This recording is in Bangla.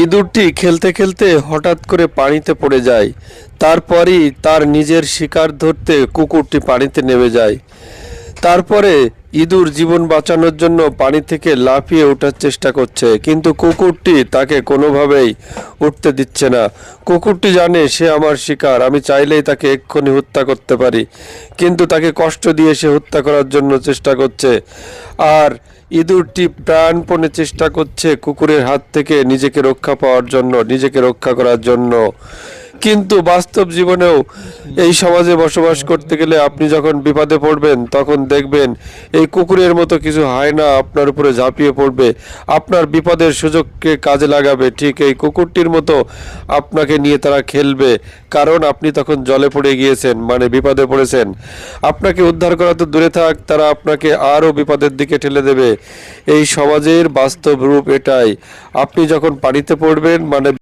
ইঁদুরটি খেলতে খেলতে হঠাৎ করে পানিতে পড়ে যায়। তারপরই তার নিজের শিকার ধরতে কুকুরটি পানিতে নেমে যায়। তারপরে ইঁদুর জীবন বাঁচানোর জন্য পানি থেকে লাফিয়ে ওঠার চেষ্টা করছে, কিন্তু কুকুরটি তাকে কোনোভাবেই উঠতে দিচ্ছে না। কুকুরটি জানে সে আমার শিকার, আমি চাইলেই তাকে এক্ষুনি হত্যা করতে পারি, কিন্তু তাকে কষ্ট দিয়ে সে হত্যা করার জন্য চেষ্টা করছে। আর ইঁদুরটি প্রাণপণে চেষ্টা করছে কুকুরের হাত থেকে নিজেকে রক্ষা পাওয়ার জন্য, নিজেকে রক্ষা করার জন্য। কিন্তু বাস্তব জীবনেও এই সমাজে বসবাস করতে গেলে আপনি যখন বিপদে পড়বেন তখন দেখবেন এই কুকুরের মতো কিছু হায়না আপনার উপরে ঝাঁপিয়ে পড়বে, আপনার বিপদের সুযোগকে কাজে লাগাবে। ঠিক এই কুকুরটির মতো আপনাকে নিয়ে তারা খেলবে, কারণ আপনি তখন জলে পড়ে গিয়েছেন, মানে বিপদে পড়েছেন। আপনাকে উদ্ধার করা তো দূরে থাক, তারা আপনাকে আরও বিপদের দিকে ঠেলে দেবে। এই সমাজের বাস্তব রূপ এটাই। আপনি যখন পানিতে পড়বেন, মানে